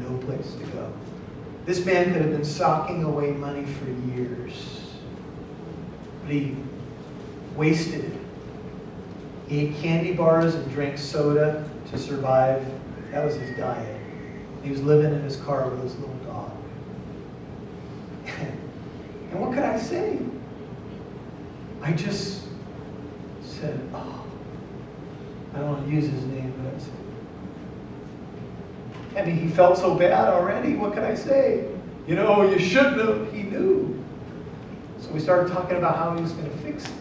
no place to go. This man could have been socking away money for years. But he wasted it. He ate candy bars and drank soda to survive. That was his diet. He was living in his car with his little dog. And what could I say? I just said, oh, I don't want to use his name, but I said, I mean, he felt so bad already. What could I say? You know, you shouldn't have. He knew. So we started talking about how he was going to fix it.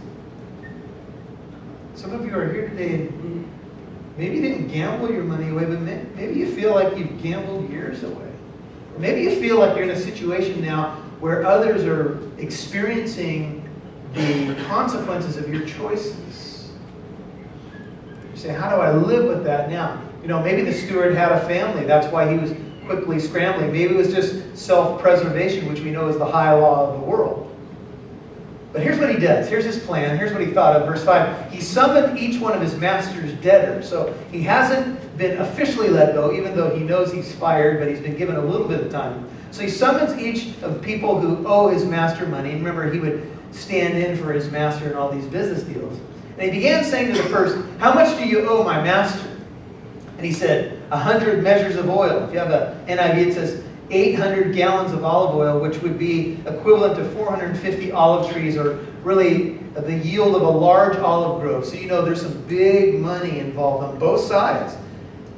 Some of you are here today and maybe you didn't gamble your money away, but maybe you feel like you've gambled years away. Or maybe you feel like you're in a situation now where others are experiencing the consequences of your choices. You say, how do I live with that now? You know, maybe the steward had a family. That's why he was quickly scrambling. Maybe it was just self-preservation, which we know is the high law of the world. But here's what he does. Here's his plan. Here's what he thought of. Verse 5. He summoned each one of his master's debtors. So he hasn't been officially let go, even though he knows he's fired, but he's been given a little bit of time. So he summons each of the people who owe his master money. And remember, he would stand in for his master in all these business deals. And he began saying to the first, how much do you owe my master? And he said, 100 measures of oil. If you have a NIV, it says 800 gallons of olive oil, which would be equivalent to 450 olive trees, or really the yield of a large olive grove. So you know there's some big money involved on both sides.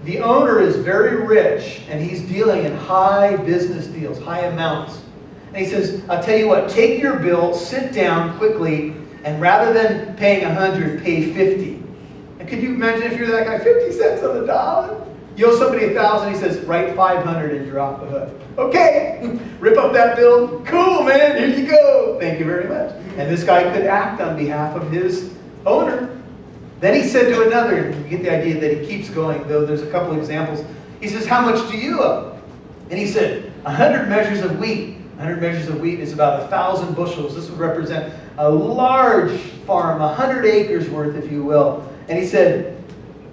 The owner is very rich, and he's dealing in high business deals, high amounts. And he says, I'll tell you what, take your bill, sit down quickly, and rather than paying 100, pay 50. And could you imagine if you're that guy, 50 cents on the dollar? You owe somebody 1,000, he says, write 500 and you're off the hook. Okay, rip up that bill. Cool, man, here you go. Thank you very much. And this guy could act on behalf of his owner. Then he said to another, and you get the idea that he keeps going, though there's a couple of examples. He says, how much do you owe? And he said, 100 measures of wheat. 100 measures of wheat is about 1,000 bushels. This would represent a large farm, 100 acres worth, if you will. And he said,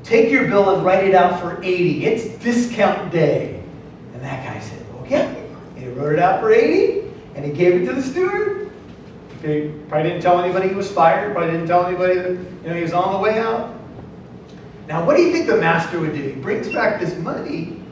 take your bill and write it out for 80. It's discount day. And that guy said, okay. And he wrote it out for 80, and he gave it to the steward. He probably didn't tell anybody he was fired. Probably didn't tell anybody that he was on the way out. Now, what do you think the master would do? He brings back this money,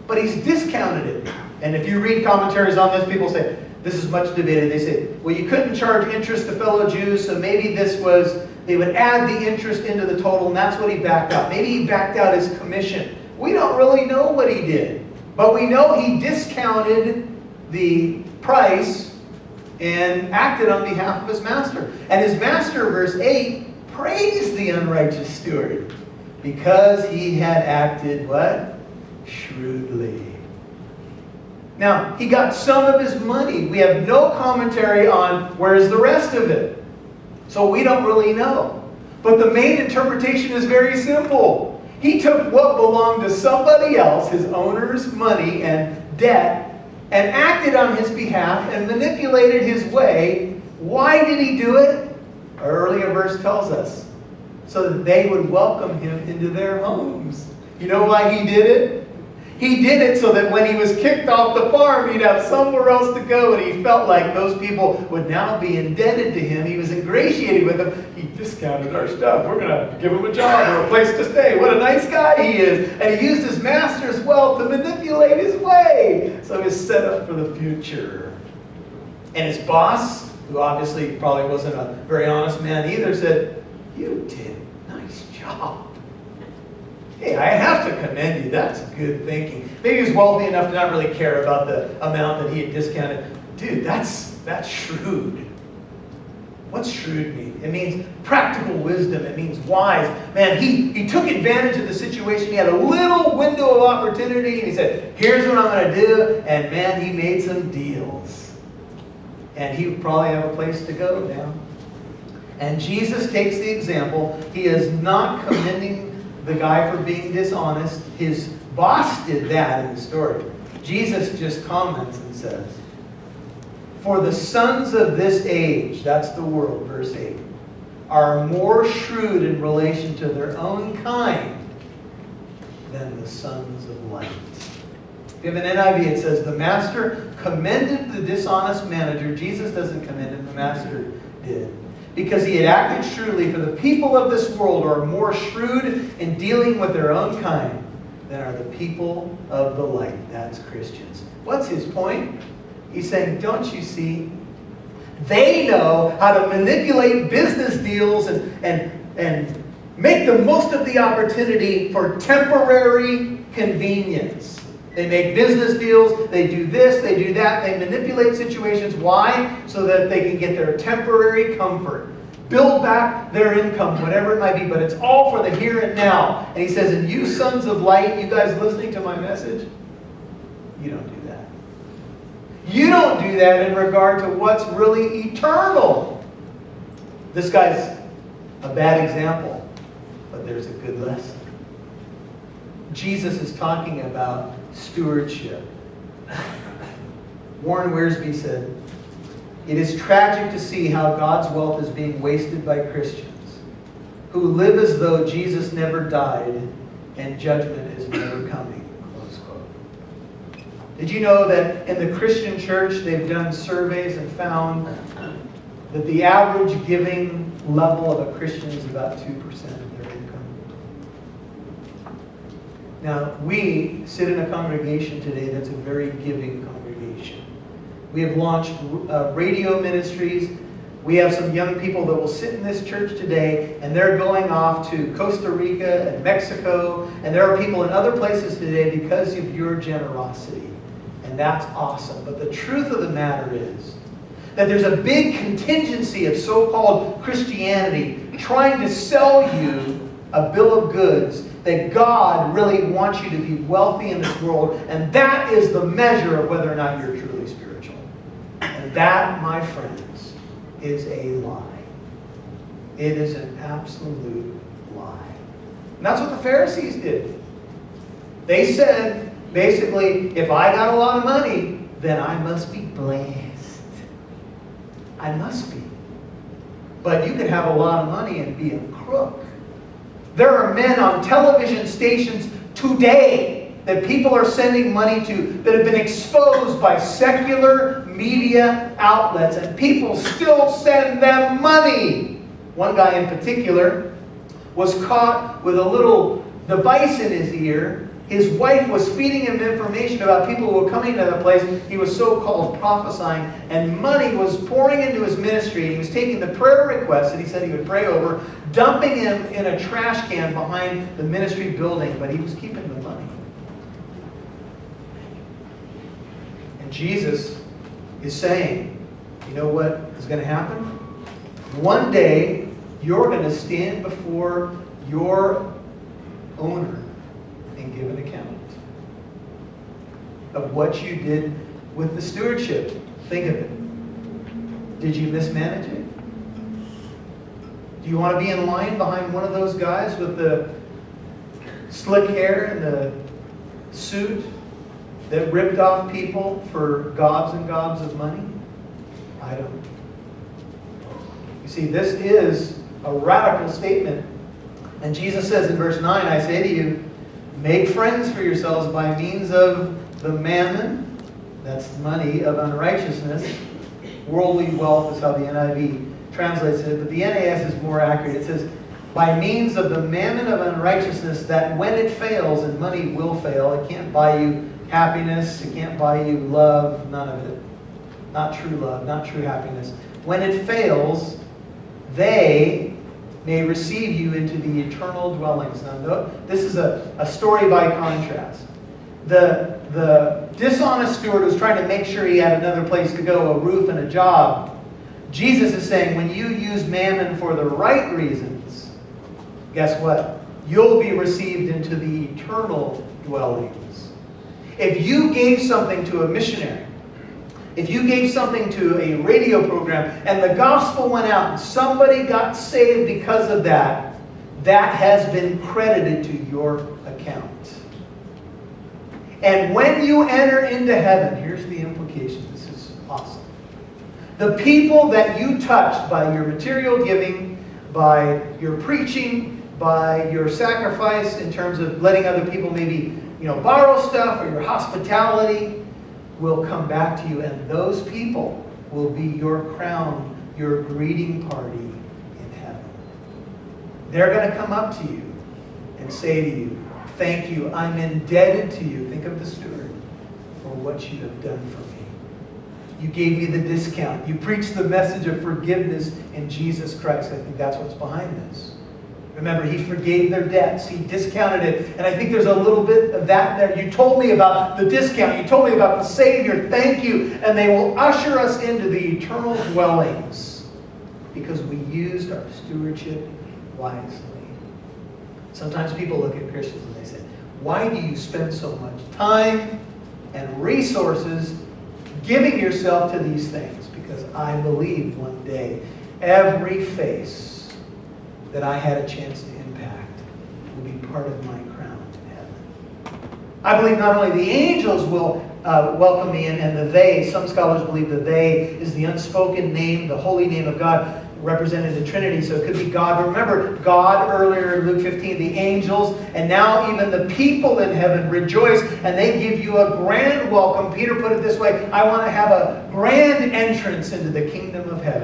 but he's discounted it. And if you read commentaries on this, people say, this is much debated. They say, well, you couldn't charge interest to fellow Jews, so maybe this was, they would add the interest into the total, and that's what he backed out. Maybe he backed out his commission. We don't really know what he did. But we know he discounted the price and acted on behalf of his master. And his master, verse 8, praised the unrighteous steward because he had acted what? Shrewdly. Now, he got some of his money. We have no commentary on where's the rest of it. So we don't really know. But the main interpretation is very simple. He took what belonged to somebody else, his owner's money and debt, and acted on his behalf and manipulated his way. Why did he do it? Our earlier verse tells us. So that they would welcome him into their homes. You know why he did it? He did it so that when he was kicked off the farm, he'd have somewhere else to go, and he felt like those people would now be indebted to him. He was ingratiating with them. He discounted our stuff. We're going to give him a job or a place to stay. What a nice guy he is. And he used his master's wealth to manipulate his way. So he was set up for the future. And his boss, who obviously probably wasn't a very honest man either, said, you did a nice job. Hey, I have to commend you. That's good thinking. Maybe he was wealthy enough to not really care about the amount that he had discounted. Dude, that's shrewd. What's shrewd mean? It means practical wisdom. It means wise. Man, he took advantage of the situation. He had a little window of opportunity, and he said, here's what I'm going to do. And man, he made some deals. And he would probably have a place to go now. And Jesus takes the example. He is not commending the guy for being dishonest. His boss did that in the story. Jesus just comments and says, for the sons of this age, that's the world, verse 8, are more shrewd in relation to their own kind than the sons of light. If you have an NIV, it says, the master commended the dishonest manager. Jesus doesn't commend him, the master did. Because he had acted shrewdly, for the people of this world are more shrewd in dealing with their own kind than are the people of the light. That's Christians. What's his point? He's saying, don't you see? They know how to manipulate business deals and make the most of the opportunity for temporary convenience. They make business deals, they do this, they do that, they manipulate situations. Why? So that they can get their temporary comfort. Build back their income, whatever it might be, but it's all for the here and now. And he says, and you sons of light, you guys listening to my message, you don't do that. You don't do that in regard to what's really eternal. This guy's a bad example, but there's a good lesson. Jesus is talking about stewardship. Warren Wiersbe said, it is tragic to see how God's wealth is being wasted by Christians who live as though Jesus never died and judgment is never coming. Close quote. Did you know that in the Christian church they've done surveys and found that the average giving level of a Christian is about 2% of their income? Now, we sit in a congregation today that's a very giving congregation. We have launched radio ministries. We have some young people that will sit in this church today, and they're going off to Costa Rica and Mexico, and there are people in other places today because of your generosity. And that's awesome. But the truth of the matter is that there's a big contingency of so-called Christianity trying to sell you a bill of goods that God really wants you to be wealthy in this world, and that is the measure of whether or not you're truly spiritual. And that, my friends, is a lie. It is an absolute lie. And that's what the Pharisees did. They said, basically, if I got a lot of money, then I must be blessed. I must be. But you could have a lot of money and be a crook. There are men on television stations today that people are sending money to that have been exposed by secular media outlets, and people still send them money. One guy in particular was caught with a little device in his ear. His wife was feeding him information about people who were coming to the place. He was so-called prophesying, and money was pouring into his ministry. He was taking the prayer requests that he said he would pray over, dumping them in a trash can behind the ministry building, but he was keeping the money. And Jesus is saying, you know what is going to happen? One day, you're going to stand before your owner and give an account of what you did with the stewardship. Think of it. Did you mismanage it? Do you want to be in line behind one of those guys with the slick hair and the suit that ripped off people for gobs and gobs of money? I don't. You see, this is a radical statement. And Jesus says in verse 9, I say to you, make friends for yourselves by means of the mammon, that's money, of unrighteousness. Worldly wealth is how the NIV translates it, but the NAS is more accurate. It says, by means of the mammon of unrighteousness, that when it fails, and money will fail, it can't buy you happiness, it can't buy you love, none of it. Not true love, not true happiness. When it fails, they may receive you into the eternal dwellings. Now, this is a story by contrast. The dishonest steward was trying to make sure he had another place to go, a roof and a job. Jesus is saying, when you use mammon for the right reasons, guess what? You'll be received into the eternal dwellings. If you gave something to a missionary, if you gave something to a radio program and the gospel went out and somebody got saved because of that, that has been credited to your account. And when you enter into heaven, here's the implication. This is awesome. The people that you touched by your material giving, by your preaching, by your sacrifice in terms of letting other people maybe borrow stuff or your hospitality will come back to you, and those people will be your crown, your greeting party in heaven. They're going to come up to you and say to you, thank you, I'm indebted to you. Think of the steward, for what you have done for me. You gave me the discount. You preached the message of forgiveness in Jesus Christ. I think that's what's behind this. Remember, he forgave their debts. He discounted it. And I think there's a little bit of that there. You told me about the discount. You told me about the Savior. Thank you. And they will usher us into the eternal dwellings because we used our stewardship wisely. Sometimes people look at Christians and they say, why do you spend so much time and resources giving yourself to these things? Because I believe one day every face that I had a chance to impact will be part of my crown in heaven. I believe not only the angels will welcome me in, and the they, some scholars believe the they is the unspoken name, the holy name of God, represented in the Trinity, so it could be God. But remember, God earlier in Luke 15, the angels, and now even the people in heaven rejoice, and they give you a grand welcome. Peter put it this way, I want to have a grand entrance into the kingdom of heaven.